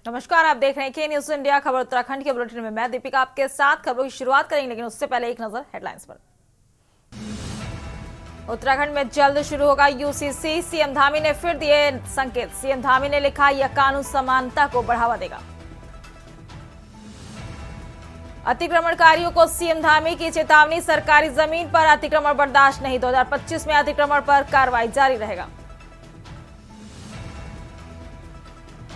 नमस्कार, आप देख रहे हैं के न्यूज इंडिया खबर उत्तराखंड के बुलेटिन में मैं दीपिका आपके साथ खबरों की शुरुआत करेंगे, लेकिन उससे पहले एक नजर हेडलाइंस पर। उत्तराखंड में जल्द शुरू होगा यूसीसी, सीएम धामी ने फिर दिए संकेत। सीएम धामी ने लिखा, यह कानून समानता को बढ़ावा देगा। अतिक्रमणकारियों को सीएम धामी की चेतावनी, सरकारी जमीन पर अतिक्रमण बर्दाश्त नहीं, 2025 में अतिक्रमण पर कार्रवाई जारी रहेगा।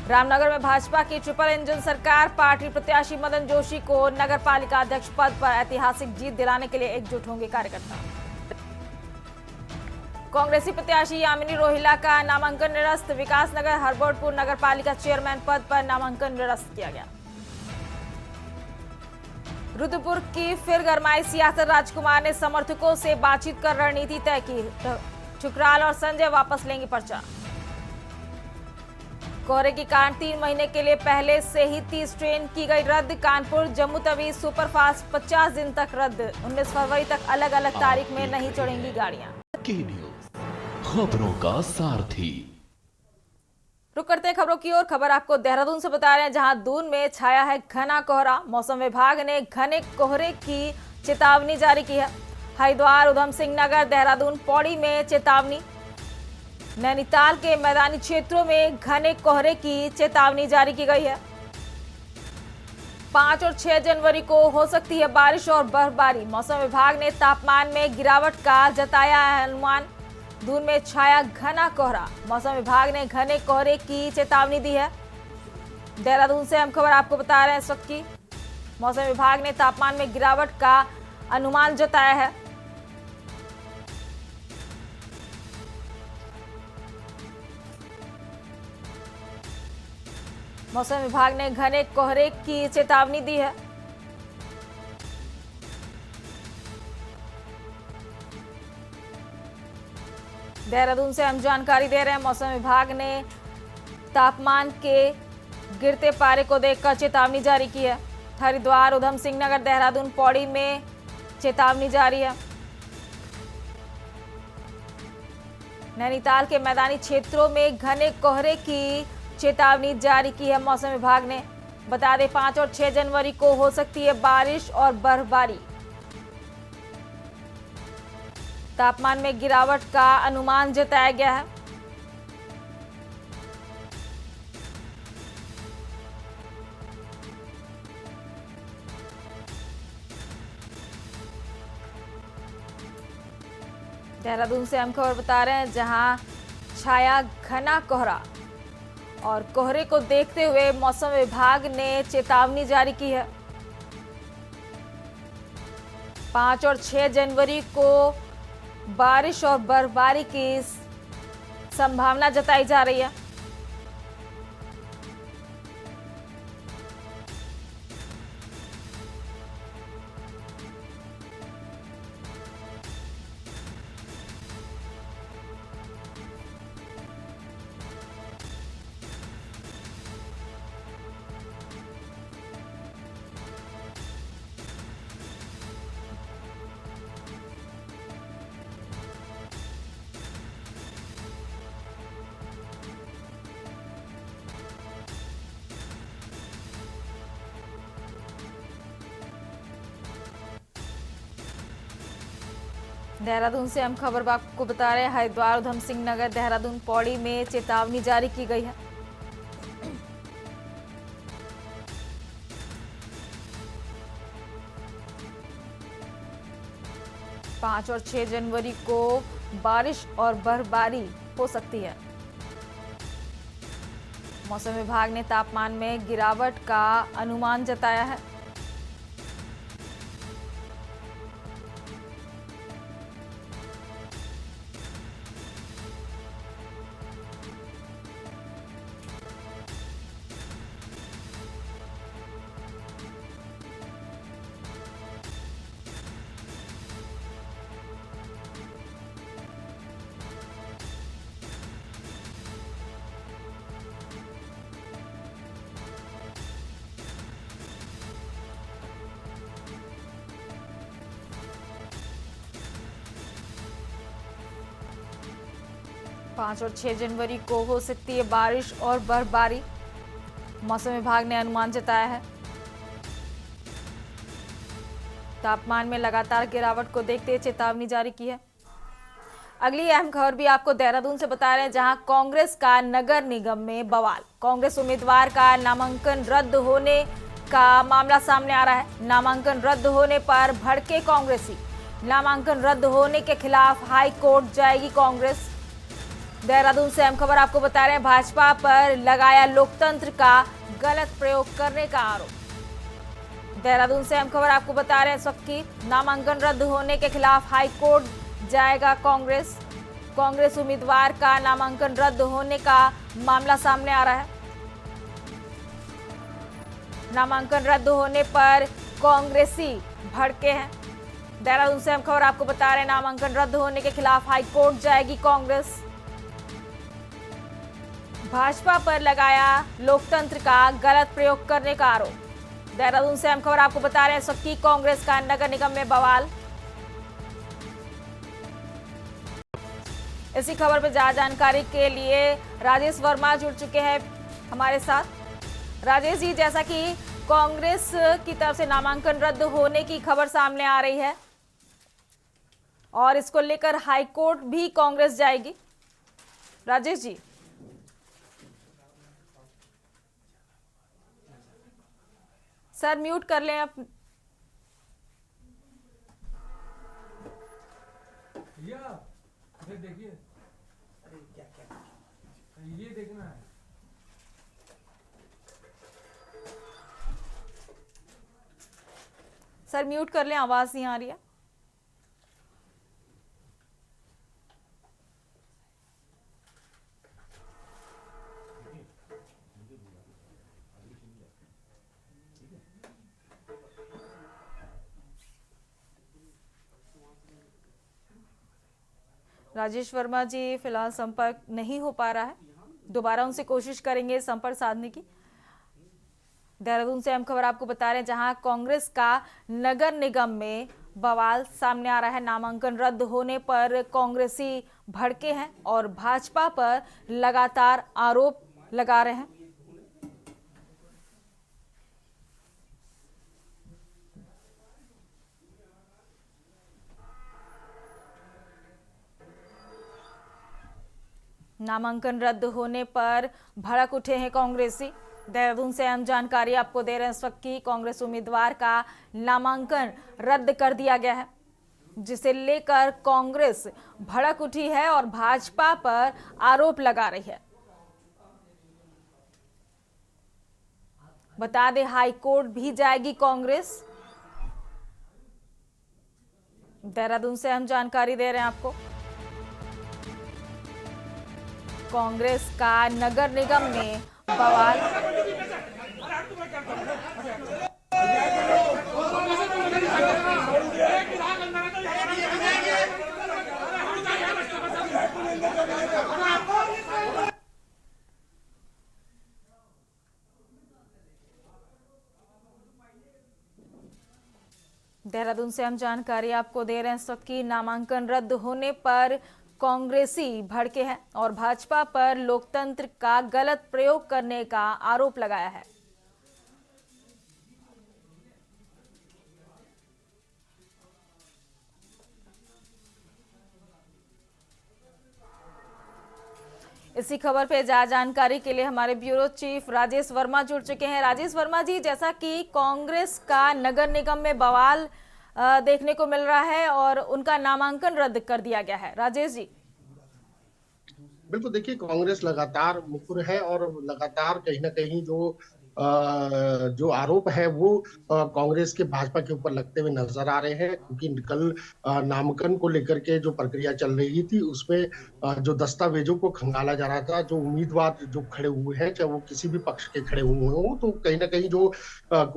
रामनगर में भाजपा की ट्रिपल इंजन सरकार, पार्टी प्रत्याशी मदन जोशी को नगर पालिका अध्यक्ष पद पर ऐतिहासिक जीत दिलाने के लिए एकजुट होंगे कार्यकर्ता। कांग्रेसी प्रत्याशी यामिनी रोहिला का नामांकन निरस्त, विकासनगर हरबोटपुर नगर पालिका चेयरमैन पद पर नामांकन निरस्त किया गया। रुद्रपुर की फिर गरमाई सियासत, राजकुमार ने समर्थकों से बातचीत कर रणनीति तय की, ठुकराल और संजय वापस लेंगे पर्चा। कोहरे के कारण 3 महीने के लिए पहले से ही 30 ट्रेन की गई रद्द, कानपुर जम्मू तवी सुपरफास्ट 50 दिन तक रद्द, 19 फरवरी तक अलग अलग तारीख में नहीं चढ़ेंगी गाड़ियां। के न्यूज, खबरों का सारथी। रुक करते हैं खबरों की ओर। खबर आपको देहरादून से बता रहे हैं, जहां दून में छाया है घना कोहरा। मौसम विभाग ने घने कोहरे की चेतावनी जारी की है। हरिद्वार, उधम सिंह नगर, देहरादून, पौड़ी में चेतावनी। नैनीताल के मैदानी क्षेत्रों में घने कोहरे की चेतावनी जारी की गई है। 5 और 6 जनवरी को हो सकती है बारिश और बर्फबारी। मौसम विभाग ने तापमान में गिरावट का जताया है अनुमान। दून में छाया घना कोहरा, मौसम विभाग ने घने कोहरे की चेतावनी दी है। देहरादून से हम खबर आपको बता रहे हैं इस वक्त की। मौसम विभाग ने तापमान में गिरावट का अनुमान जताया है। मौसम विभाग ने घने कोहरे की चेतावनी दी है। देहरादून से हम जानकारी दे रहे हैं, मौसम विभाग ने तापमान के गिरते पारे को देखकर चेतावनी जारी की है। हरिद्वार, उधम सिंह नगर, देहरादून, पौड़ी में चेतावनी जारी है। नैनीताल के मैदानी क्षेत्रों में घने कोहरे की चेतावनी जारी की है मौसम विभाग ने। बता दें 5 और 6 जनवरी को हो सकती है बारिश और बर्फबारी। तापमान में गिरावट का अनुमान जताया गया है। देहरादून से हम खबर बता रहे हैं, जहां छाया घना कोहरा और कोहरे को देखते हुए मौसम विभाग ने चेतावनी जारी की है। 5 और 6 जनवरी को बारिश और बर्फबारी की संभावना जताई जा रही है। देहरादून से हम खबर आपको बता रहे हैं, हरिद्वार, उधम सिंह नगर, देहरादून, पौड़ी में चेतावनी जारी की गई है। पाँच और 6 जनवरी को बारिश और बर्फबारी हो सकती है। मौसम विभाग ने तापमान में गिरावट का अनुमान जताया है। पाँच और 6 जनवरी को हो सकती है बारिश और बर्फबारी। मौसम विभाग ने अनुमान जताया है। तापमान में लगातार गिरावट को देखते चेतावनी जारी की है। अगली अहम खबर भी आपको देहरादून से बता रहे हैं, जहां कांग्रेस का नगर निगम में बवाल। कांग्रेस उम्मीदवार का नामांकन रद्द होने का मामला सामने आ रहा है। नामांकन रद्द होने पर भड़के कांग्रेसी। नामांकन रद्द होने के खिलाफ हाई कोर्ट जाएगी कांग्रेस। देहरादून से अहम खबर आपको बता रहे हैं, भाजपा पर लगाया लोकतंत्र का गलत प्रयोग करने का आरोप। देहरादून से अहम खबर आपको बता रहे हैं इस वक्त की, नामांकन रद्द होने के खिलाफ हाई कोर्ट जाएगा कांग्रेस। कांग्रेस उम्मीदवार का नामांकन रद्द होने का मामला सामने आ रहा है। नामांकन रद्द होने पर कांग्रेसी भड़के हैं। देहरादून से हम खबर आपको बता रहे हैं, नामांकन रद्द होने के खिलाफ हाई कोर्ट जाएगी कांग्रेस। भाजपा पर लगाया लोकतंत्र का गलत प्रयोग करने का आरोप। देहरादून से हम खबर आपको बता रहे हैं, इस वक्त की कांग्रेस का नगर निगम में बवाल। इसी खबर पर ज्यादा जानकारी के लिए राजेश वर्मा जुड़ चुके हैं हमारे साथ। राजेश जी, जैसा कि कांग्रेस की तरफ से नामांकन रद्द होने की खबर सामने आ रही है और इसको लेकर हाई कोर्ट भी कांग्रेस जाएगी। राजेश जी, सर म्यूट कर लें आप। देखिए, ये देखना है। सर म्यूट कर लें, आवाज नहीं आ रही है। राजेश वर्मा जी फिलहाल संपर्क नहीं हो पा रहा है, दोबारा उनसे कोशिश करेंगे संपर्क साधने की। देहरादून से हम खबर आपको बता रहे हैं, जहां कांग्रेस का नगर निगम में बवाल सामने आ रहा है। नामांकन रद्द होने पर कांग्रेसी भड़के हैं और भाजपा पर लगातार आरोप लगा रहे हैं। नामांकन रद्द होने पर भड़क उठे हैं कांग्रेसी। देहरादून से अहम जानकारी आपको दे रहे हैं इस वक्त की, कांग्रेस उम्मीदवार का नामांकन रद्द कर दिया गया है, जिसे लेकर कांग्रेस भड़क उठी है और भाजपा पर आरोप लगा रही है। बता दें, हाई कोर्ट भी जाएगी कांग्रेस। देहरादून से हम जानकारी दे रहे हैं आपको, कांग्रेस का नगर निगम में बवाल। देहरादून से हम जानकारी आपको दे रहे हैं इस वक्त की, नामांकन रद्द होने पर कांग्रेसी भड़के हैं और भाजपा पर लोकतंत्र का गलत प्रयोग करने का आरोप लगाया है। इसी खबर पे ज्यादा जानकारी के लिए हमारे ब्यूरो चीफ राजेश वर्मा जुड़ चुके हैं। राजेश वर्मा जी, जैसा कि कांग्रेस का नगर निगम में बवाल देखने को मिल रहा है और उनका नामांकन रद्द कर दिया गया है, राजेश जी। बिल्कुल, देखिए कांग्रेस लगातार मुखर है और लगातार कहीं ना कहीं जो आरोप है वो कांग्रेस के भाजपा के ऊपर लगते हुए नजर आ रहे हैं, क्योंकि कल नामांकन को लेकर के जो प्रक्रिया चल रही थी उसमें जो दस्तावेजों को खंगाला जा रहा था, जो उम्मीदवार जो खड़े हुए हैं चाहे वो किसी भी पक्ष के खड़े हुए हों, तो कहीं ना कहीं जो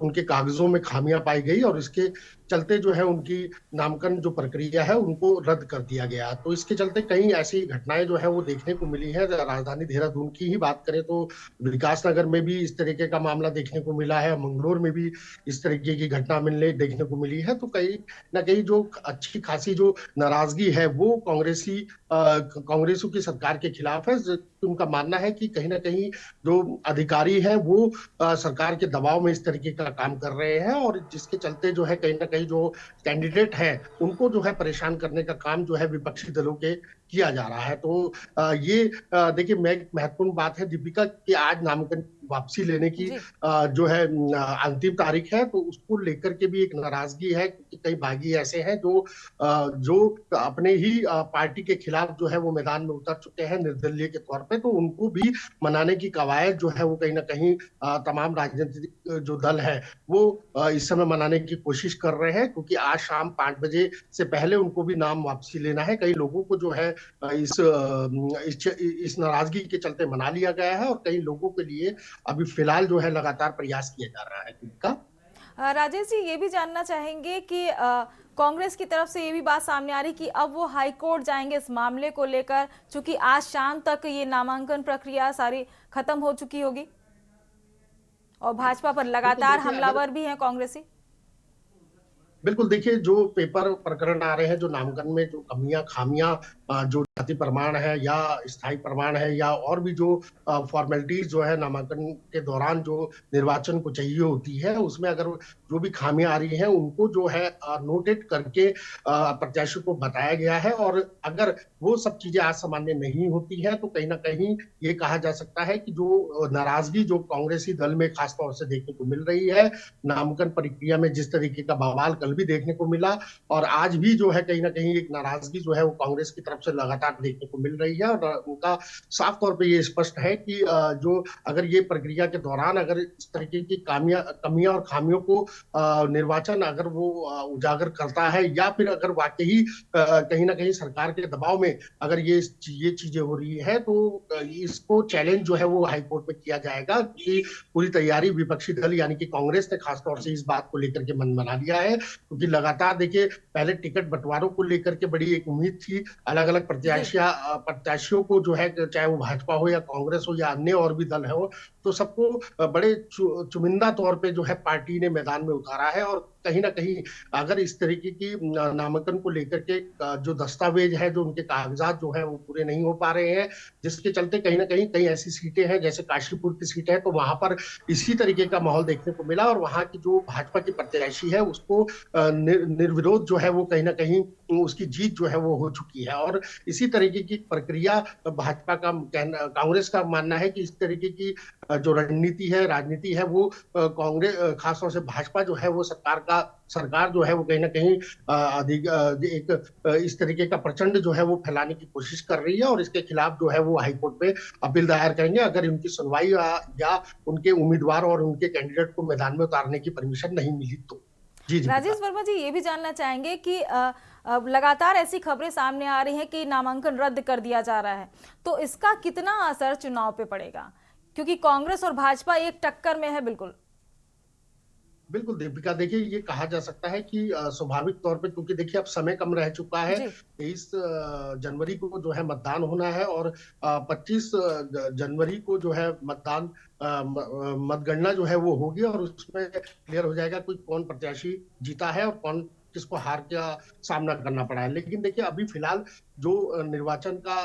उनके कागजों में खामियां पाई गई और इसके चलते जो है उनकी नामकरण जो प्रक्रिया है उनको रद्द कर दिया गया। तो इसके चलते कई ऐसी घटनाएं जो है वो देखने को मिली है। राजधानी देहरादून की ही बात करें तो विकास नगर में भी इस तरीके का मामला देखने को मिला है, मंगलोर में भी इस तरीके की घटना देखने को मिली है। तो कहीं ना कहीं जो अच्छी खासी जो नाराजगी है वो कांग्रेसों की सरकार के खिलाफ है। उनका मानना है कि कहीं ना कहीं जो अधिकारी है वो सरकार के दबाव में इस तरीके का काम कर रहे हैं, और जिसके चलते जो है कहीं ना कहीं जो कैंडिडेट है उनको जो है परेशान करने का काम जो है विपक्षी दलों के किया जा रहा है। तो ये देखिए, मैं महत्वपूर्ण बात है दीपिका कि आज नामांकन वापसी लेने की जी। जो है अंतिम तारीख है, तो उसको लेकर के भी एक नाराजगी है क्योंकि कई बागी ऐसे हैं जो अपने ही पार्टी के खिलाफ जो है वो मैदान में उतर चुके हैं निर्दलीय के तौर पे। तो उनको भी मनाने की कवायद जो है वो कहीं ना कहीं तमाम राजनीतिक जो दल है वो इस समय मनाने की कोशिश कर रहे हैं, क्योंकि आज शाम 5 बजे से पहले उनको भी नाम वापसी लेना है। कई लोगों को जो है इस नाराजगी के चलते मना लिया गया है, और कई लोगों के लिए अभी फिलहाल जो है लगातार प्रयास किया जा रहा है। का राजेश जी, ये भी जानना चाहेंगे कि कांग्रेस की तरफ से ये भी बात सामने आ रही कि अब वो हाई कोर्ट जाएंगे इस मामले को लेकर, चूंकि आज शाम तक ये नामांकन प्रक्रिया सारी खत्म हो चुकी होगी और भाजपा पर लगातार हमलावर भी हैं कांग्रेसी। बिल्कुल, देखिए जो पेपर प्रकरण आ रहे हैं, जो नामांकन में जो कमियां खामियां जो जाति प्रमाण है या स्थायी प्रमाण है या और भी जो फॉर्मेलिटीज जो है नामांकन के दौरान जो निर्वाचन को चाहिए होती है, उसमें अगर जो भी खामियां आ रही हैं उनको जो है नोटेड करके प्रत्याशी को बताया गया है। और अगर वो सब चीजें आज सामान्य नहीं होती है तो कहीं ना कहीं ये कहा जा सकता है कि जो नाराजगी जो कांग्रेसी दल में खासतौर से देखने को मिल रही है, नामांकन प्रक्रिया में जिस तरीके का बवाल कल भी देखने को मिला और आज भी जो है कहीं ना कहीं एक नाराजगी जो है वो कांग्रेस की तरफ से लगातार देखने को मिल रही है। और उनका साफ तौर पे ये स्पष्ट है कि जो अगर ये प्रक्रिया के दौरान अगर इस तरीके की कमियां और खामियों को निर्वाचन अगर वो उजागर करता है, या फिर अगर वाकई कहीं ना कहीं सरकार के दबाव में अगर ये चीजें हो रही है, तो इसको चैलेंज जो है वो हाईकोर्ट में किया जाएगा। कि पूरी तैयारी विपक्षी दल यानी कि कांग्रेस ने खासतौर से इस बात को लेकर के मन बना लिया है, क्योंकि लगातार देखिए पहले टिकट बंटवारों को लेकर के बड़ी एक उम्मीद थी, अलग अलग प्रत्याशियों को जो है, चाहे वो भाजपा हो या कांग्रेस हो या अन्य और भी दल हो, तो सबको बड़े चुनिंदा तौर पे जो है पार्टी ने मैदान में उतारा है। और कहीं ना कहीं अगर इस तरीके की नामांकन को लेकर के जो दस्तावेज है, जो उनके कागजात जो है वो पूरे नहीं हो पा रहे हैं, जिसके चलते कहीं ना कहीं कई ऐसी सीटें हैं जैसे काशीपुर की सीट है, तो वहां पर इसी तरीके का माहौल देखने को मिला और वहां की जो भाजपा की प्रत्याशी है उसको निर्विरोध जो है वो कहीं ना कहीं उसकी जीत जो है वो हो चुकी है। और इसी तरीके की प्रक्रिया भाजपा का कांग्रेस का मानना है कि इस तरीके की जो रणनीति है, राजनीति है, वो कांग्रेस खासतौर से भाजपा जो है वो सरकार जो है वो कहीं ना कहीं अधिक एक इस तरीके का प्रचंड जो है वो फैलाने की कोशिश कर रही है, और इसके खिलाफ जो है वो हाईकोर्ट पे अपील दायर करेंगे अगर उनकी सुनवाई या उनके उम्मीदवार और उनके कैंडिडेट को मैदान में उतारने की परमिशन नहीं मिली तो। जी राजेश वर्मा जी, ये भी जानना चाहेंगे कि लगातार ऐसी खबरें सामने आ रही हैं कि नामांकन रद्द कर दिया जा रहा है, तो इसका कितना असर चुनाव पे पड़ेगा, क्योंकि कांग्रेस और भाजपा एक टक्कर में है। बिल्कुल बिल्कुल दीपिका, देखिए ये कहा जा सकता है कि स्वाभाविक तौर पे, क्योंकि देखिए अब समय कम रह चुका है, 23 जनवरी को जो है मतदान होना है और 25 जनवरी को जो है मतगणना जो है वो होगी और उसमें क्लियर हो जाएगा कोई कौन प्रत्याशी जीता है और कौन किसको हार का सामना करना पड़ा है। लेकिन देखिए अभी फिलहाल जो निर्वाचन का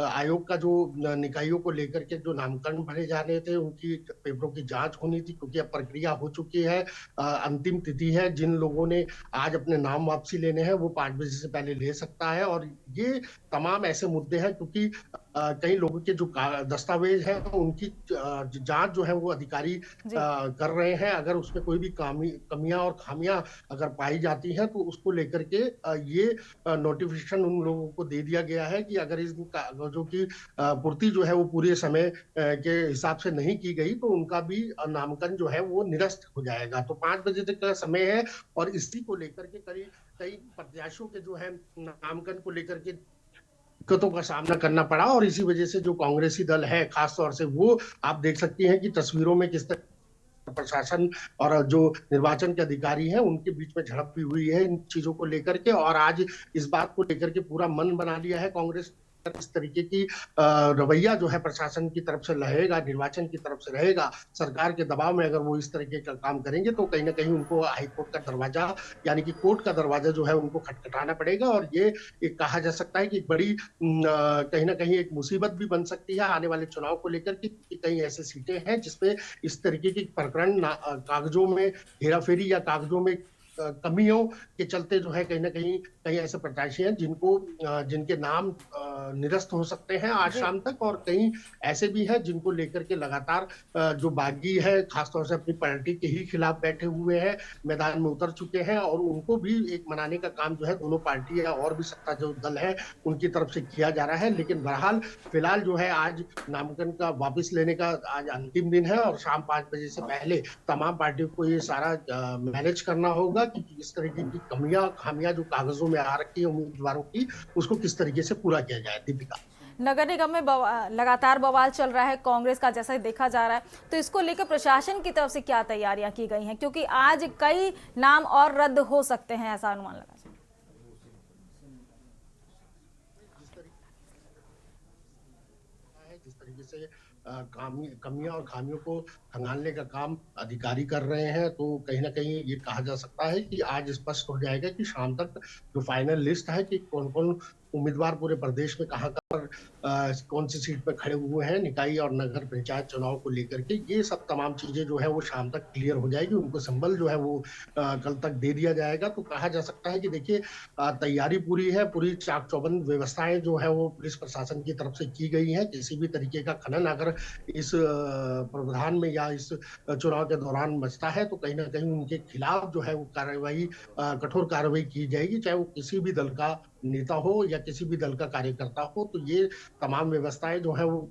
आयोग का जो निकायों को लेकर के जो नामकरण भरे जाने थे, उनकी पेपरों की जांच होनी थी, क्योंकि अब प्रक्रिया हो चुकी है। अंतिम तिथि है, जिन लोगों ने आज अपने नाम वापसी लेने हैं वो 5 बजे से पहले ले सकता है। और ये तमाम ऐसे मुद्दे हैं क्योंकि कई लोगों के जो दस्तावेज हैं उनकी जांच जो है वो अधिकारी कर रहे हैं। अगर उसमें कोई भी कमियां और खामियां अगर पाई जाती हैं तो उसको लेकर के ये नोटिफिकेशन उन लोगों को दे दिया गया है कि अगर इन कागजों की पूर्ति जो है वो पूरे समय के हिसाब से नहीं की गई तो उनका भी नामांकन जो है वो निरस्त हो जाएगा। तो 5 बजे तक का समय है और इसी को लेकर के कई प्रत्याशियों के जो है नामांकन को लेकर के दिक्कतों का सामना करना पड़ा, और इसी वजह से जो कांग्रेसी दल है खासतौर से वो आप देख सकती हैं कि तस्वीरों में किस तरह प्रशासन और जो निर्वाचन के अधिकारी हैं उनके बीच में झड़प भी हुई है इन चीजों को लेकर के, और आज इस बात को लेकर के पूरा मन बना लिया है कांग्रेस। इस तरीके की रवैया जो है प्रशासन की तरफ से रहेगा, निर्वाचन की तरफ से रहेगा, सरकार के दबाव में अगर वो इस तरीके का काम करेंगे तो कहीं ना कहीं उनको हाईकोर्ट का दरवाजा यानी कि कोर्ट का दरवाजा जो है उनको खटखटाना पड़ेगा, और ये एक कहा जा सकता है कि बड़ी कहीं ना कहीं एक मुसीबत भी बन सकती है आने वाले चुनाव को लेकर के, क्योंकि कई ऐसी सीटें हैं जिसपे इस तरीके की प्रकरण कागजों में हेराफेरी या कागजों में कमियों के चलते जो है कहीं ना कहीं ऐसे प्रत्याशी हैं जिनके नाम निरस्त हो सकते हैं आज शाम तक, और कई ऐसे भी हैं जिनको लेकर के लगातार जो बागी है खासतौर से अपनी पार्टी के ही खिलाफ बैठे हुए हैं, मैदान में उतर चुके हैं, और उनको भी एक मनाने का काम जो है दोनों पार्टी या और भी सत्ता जो दल है उनकी तरफ से किया जा रहा है। लेकिन बहरहाल फिलहाल जो है आज नामांकन का वापस लेने का आज अंतिम दिन है, और शाम 5 बजे से पहले तमाम पार्टियों को ये सारा मैनेज करना होगा कि इस तरीके की कमियां खामियां जो कागजों में आ रखी है उम्मीदवारों की, उसको किस तरीके से पूरा किया जाए। दीपिका, नगर निगम में लगातार बवाल चल रहा है कांग्रेस का, जैसा देखा जा रहा है, तो इसको लेकर प्रशासन की तरफ से क्या तैयारियां की गई हैं, क्योंकि आज कई नाम और रद्द हो सकते हैं, ऐसा अनुमान लगा सकते हैं। जिस तरीके से कमियां और खामियों को खंगालने का काम अधिकारी कर रहे हैं, तो कहीं ना कहीं ये कहा जा सकता है कि आज स्पष्ट हो जाएगा कि शाम तक जो फाइनल लिस्ट है कि कौन कौन उम्मीदवार पूरे प्रदेश में कहां पर कौन सी सीट पर खड़े हुए हैं निकाय और नगर पंचायत चुनाव को लेकर के, ये सब तमाम चीजें जो है वो शाम तक क्लियर हो जाएगी, उनको संबल जो है वो कल तक दे दिया जाएगा। तो कहा जा सकता है कि देखिए तैयारी पूरी है, पूरी चाक चौबंद व्यवस्थाएं जो है वो पुलिस प्रशासन की तरफ से की गई है। किसी भी तरीके का खनन अगर इस प्रावधान में या इस चुनाव के दौरान बचता है तो कहीं ना कहीं उनके खिलाफ जो है वो कार्रवाई कठोर कार्रवाई की जाएगी, चाहे वो किसी भी दल का नेता हो या किसी भी दल का कार्यकर्ता हो। तो ये तमाम व्यवस्थाएं जो है वो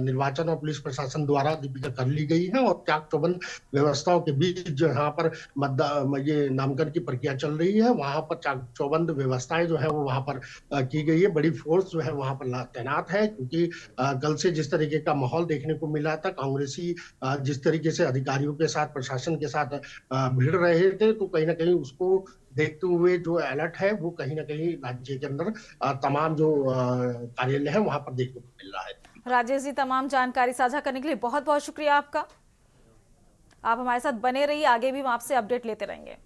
निर्वाचन और पुलिस प्रशासन द्वारा दीपिका कर ली गई है, और चाक चौबंद व्यवस्थाओं के बीच जहां पर ये नामांकन की प्रक्रिया चल रही है वहां पर चाक चौबंद व्यवस्थाएं जो है वो वहां पर की गई है। बड़ी फोर्स जो है वहां पर तैनात है, क्योंकि कल से जिस तरीके का माहौल देखने को मिला था, कांग्रेसी जिस तरीके से अधिकारियों के साथ प्रशासन के साथ भिड़ रहे थे, तो कहीं ना कहीं उसको देखते हुए जो अलर्ट है वो कहीं ना कहीं राज्य के अंदर तमाम जो कार्यालय है वहां पर देखने को मिल रहा है। राजेश जी, तमाम जानकारी साझा करने के लिए बहुत बहुत शुक्रिया आपका। आप हमारे साथ बने रहिए, आगे भी हम आपसे अपडेट लेते रहेंगे।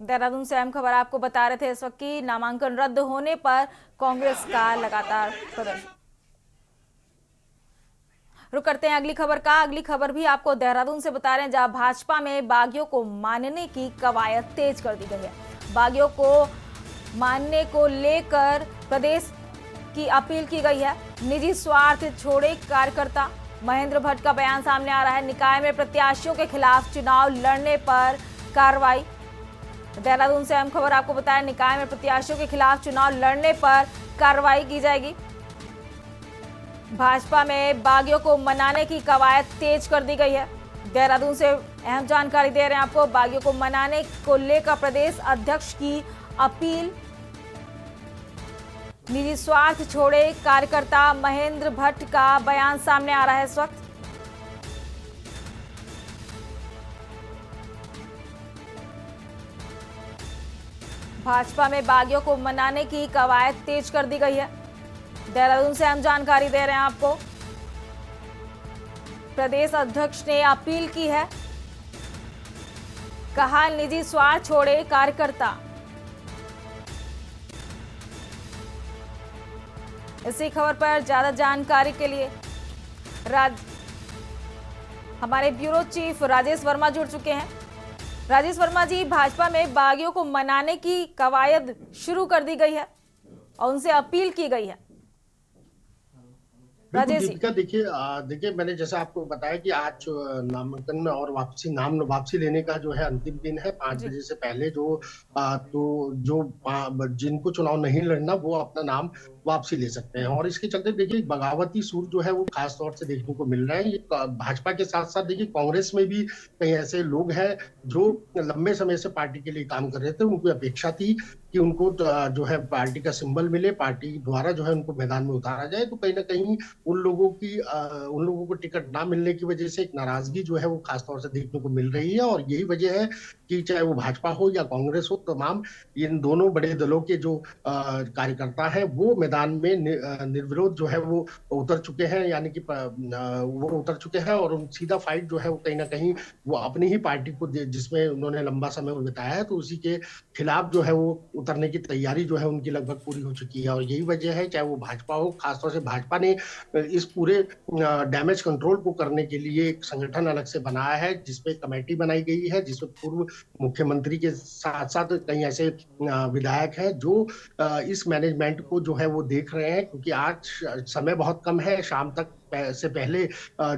देहरादून से अहम खबर आपको बता रहे थे इस वक्त की नामांकन रद्द होने पर कांग्रेस का लगातार प्रदर्शन। रुक करते हैं अगली खबर का। अगली खबर भी आपको देहरादून से बता रहे हैं, जहां भाजपा में बागियों को मानने की कवायद तेज कर दी गई है। बागियों को मानने को लेकर प्रदेश की अपील की गई है। निजी स्वार्थ छोड़े कार्यकर्ता, महेंद्र भट्ट का बयान सामने आ रहा है। निकाय में प्रत्याशियों के खिलाफ चुनाव लड़ने पर कार्रवाई। देहरादून से अहम खबर आपको बताया, निकाय में प्रत्याशियों के खिलाफ चुनाव लड़ने पर कार्रवाई की जाएगी। भाजपा में बागियों को मनाने की कवायद तेज कर दी गई है। देहरादून से अहम जानकारी दे रहे हैं आपको, बागियों को मनाने को लेकर प्रदेश अध्यक्ष की अपील। निजी स्वार्थ छोड़े कार्यकर्ता महेंद्र भट्ट का बयान सामने आ रहा है इस वक्त। भाजपा में बागियों को मनाने की कवायद तेज कर दी गई है। देहरादून से हम जानकारी दे रहे हैं आपको, प्रदेश अध्यक्ष ने अपील की है, कहा निजी स्वार्थ छोड़े कार्यकर्ता। इसी खबर पर ज्यादा जानकारी के लिए हमारे ब्यूरो चीफ राजेश वर्मा जुड़ चुके हैं। राजेश वर्मा जी, भाजपा में बागियों को मनाने की कवायद शुरू कर दी गई है और उनसे अपील की गई है। दीपिका, देखिए मैंने जैसा आपको बताया कि आज नामांकन और नाम वापसी लेने का जो है अंतिम दिन है। 5 बजे से पहले जिनको चुनाव नहीं लड़ना वो अपना नाम वापसी ले सकते हैं, और इसके चलते देखिए बगावती सूर जो है वो खास तौर से देखने को मिल रहा है। ये भाजपा के साथ साथ देखिए कांग्रेस में भी कई ऐसे लोग हैं जो लंबे समय से पार्टी के लिए काम कर रहे थे। उनको अपेक्षा थी कि उनको जो है पार्टी का सिंबल मिले, पार्टी द्वारा जो है उनको मैदान में उतारा जाए। तो कहीं ना कहीं उन लोगों को टिकट ना मिलने की वजह से एक नाराजगी जो है वो खासतौर से देखने को मिल रही है। और यही वजह है कि चाहे वो भाजपा हो या कांग्रेस हो, तमाम इन दोनों बड़े दलों के जो कार्यकर्ता हैं वो मैदान में निर्विरोध जो है वो उतर चुके हैं, यानी कि वो उतर चुके हैं और सीधा फाइट जो है वो कहीं ना कहीं वो अपनी ही पार्टी को जिसमें उन्होंने लंबा समय बिताया है, तो उसी के खिलाफ जो है वो उतरने की तैयारी जो है उनकी लगभग पूरी हो चुकी है। और यही वजह है, चाहे वो भाजपा हो, खासतौर से भाजपा ने इस पूरे डैमेज कंट्रोल को करने के लिए एक संगठन अलग से बनाया है, जिसपे कमेटी बनाई गई है, जिसमें पूर्व मुख्यमंत्री के साथ साथ कई ऐसे विधायक हैं जो इस मैनेजमेंट को जो है वो देख रहे हैं, क्योंकि आज समय बहुत कम है, शाम तक से पहले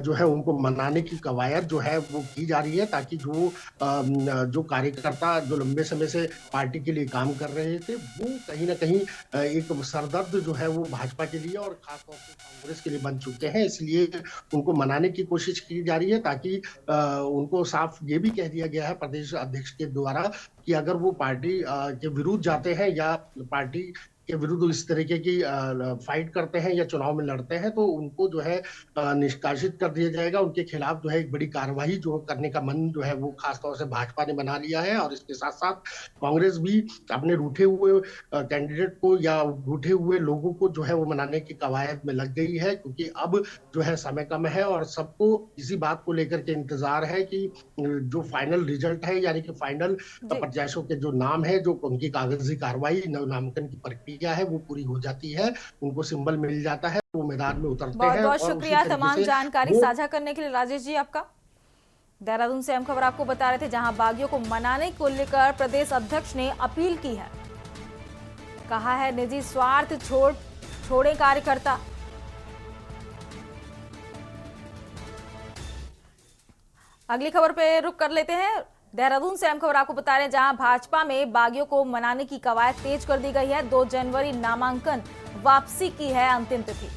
जो है उनको मनाने की कवायद जो है वो की जा रही है, ताकि जो कार्यकर्ता जो लंबे समय से पार्टी के लिए काम कर रहे थे वो कहीं ना कहीं एक सरदर्द जो है वो भाजपा के लिए और खासतौर से कांग्रेस के लिए बन चुके हैं। इसलिए उनको मनाने की कोशिश की जा रही है, ताकि उनको साफ ये भी कह दिया गया है प्रदेश अध्यक्ष के द्वारा कि अगर वो पार्टी के विरुद्ध जाते हैं या पार्टी के विरुद्ध इस तरीके की फाइट करते हैं या चुनाव में लड़ते हैं, तो उनको जो है निष्कासित कर दिया जाएगा। उनके खिलाफ जो है एक बड़ी कार्रवाई जो करने का मन जो है वो खासतौर से भाजपा ने बना लिया है। और इसके साथ साथ कांग्रेस भी अपने रूठे हुए कैंडिडेट को या रूठे हुए लोगों को जो है वो मनाने की कवायद में लग गई है, क्योंकि अब जो है समय कम है और सबको इसी बात को लेकर के इंतजार है कि जो फाइनल रिजल्ट है, यानी कि फाइनल प्रत्याशियों के जो नाम है, जो उनकी कागजी कार्रवाई नामांकन की प्रक्रिया क्या है वो पूरी हो जाती है, उनको सिंबल मिल जाता है, वो मैदान में उतरते हैं। बहुत बहुत शुक्रिया तमाम जानकारी साझा करने के लिए राजेश जी आपका। देहरादून से हम खबर आपको बता रहे थे, जहां बागियों को मनाने को लेकर प्रदेश अध्यक्ष ने अपील की है, कहा है निजी स्वार्थ छोड़े कार्यकर्ता। अगली खबर पे रुक कर लेते हैं। देहरादून से हम खबर आपको बता रहे हैं, जहां भाजपा में बागियों को मनाने की कवायद तेज कर दी गई है। 2 जनवरी नामांकन वापसी की है अंतिम तिथि।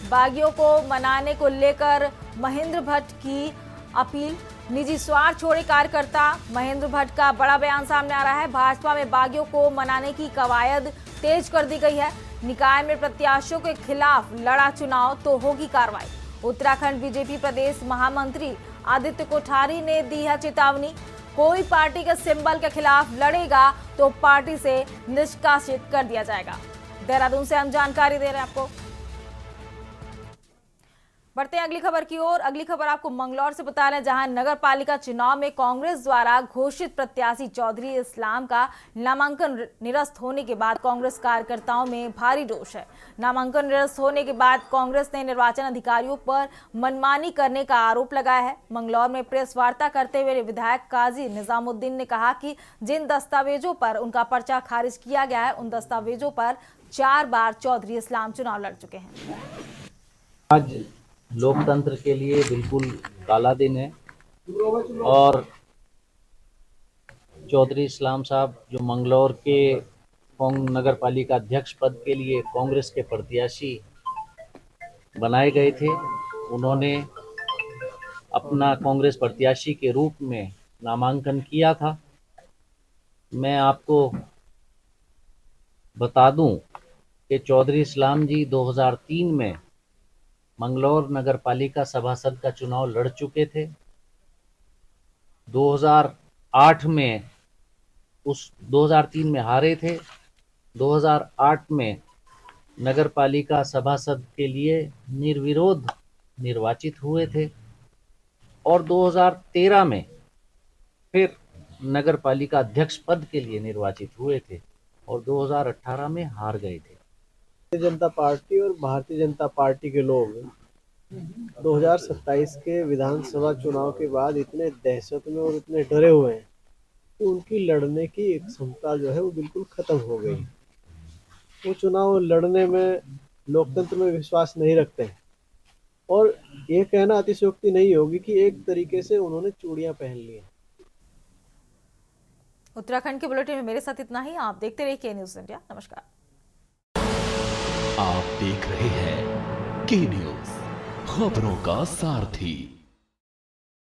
बागियों को मनाने को लेकर महेंद्र भट्ट की अपील, निजी स्वार्थ छोड़े कार्यकर्ता। महेंद्र भट्ट का बड़ा बयान सामने आ रहा है। भाजपा में बागियों को मनाने की कवायद तेज कर दी गई है। निकाय में प्रत्याशियों के खिलाफ लड़ा चुनाव तो होगी कार्रवाई। उत्तराखंड बीजेपी प्रदेश महामंत्री आदित्य कोठारी ने दी है चेतावनी, कोई पार्टी के सिंबल के खिलाफ लड़ेगा तो पार्टी से निष्कासित कर दिया जाएगा। देहरादून से हम जानकारी दे रहे हैं आपको। बढ़ते हैं अगली खबर की ओर। अगली खबर आपको मंगलौर से बता रहे हैं, जहां नगर पालिका चुनाव में कांग्रेस द्वारा घोषित प्रत्याशी चौधरी इस्लाम का नामांकन निरस्त होने के बाद कांग्रेस कार्यकर्ताओं में भारी रोष है। नामांकन निरस्त होने के बाद कांग्रेस ने निर्वाचन अधिकारियों पर मनमानी करने का आरोप लगाया है। मंगलौर में प्रेस वार्ता करते हुए विधायक काजी निजामुद्दीन ने कहा कि जिन दस्तावेजों पर उनका पर्चा खारिज किया गया है, उन दस्तावेजों पर 4 बार चौधरी इस्लाम चुनाव लड़ चुके हैं। आज लोकतंत्र के लिए बिल्कुल काला दिन है और चौधरी इस्लाम साहब जो मंगलौर के नगर पालिका अध्यक्ष पद के लिए कांग्रेस के प्रत्याशी बनाए गए थे, उन्होंने अपना कांग्रेस प्रत्याशी के रूप में नामांकन किया था। मैं आपको बता दूं कि चौधरी इस्लाम जी 2003 में मंगलौर नगर पालिका सभासद का चुनाव लड़ चुके थे। 2008 में 2003 में हारे थे। 2008 में नगर पालिका सभासद के लिए निर्विरोध निर्वाचित हुए थे और 2013 में फिर नगर पालिका अध्यक्ष पद के लिए निर्वाचित हुए थे और 2018 में हार गए थे। भारतीय जनता पार्टी और भारतीय जनता पार्टी के लोग 2027 के विधानसभा चुनाव के बाद इतने दहशत में और इतने डरे हुए हैं कि उनकी लड़ने की एक क्षमता जो है वो बिल्कुल खत्म हो गई। वो चुनाव लड़ने में, लोकतंत्र में विश्वास नहीं रखते हैं और ये कहना अतिशयोक्ति नहीं होगी कि एक तरीके से उन्होंने चूड़ियां पहन ली हैं। उत्तराखंड के बुलेटिन में मेरे साथ इतना ही। आप देखते रहिए के न्यूज़ इंडिया। नमस्कार। आप देख रहे हैं के न्यूज़, खबरों का सारथी।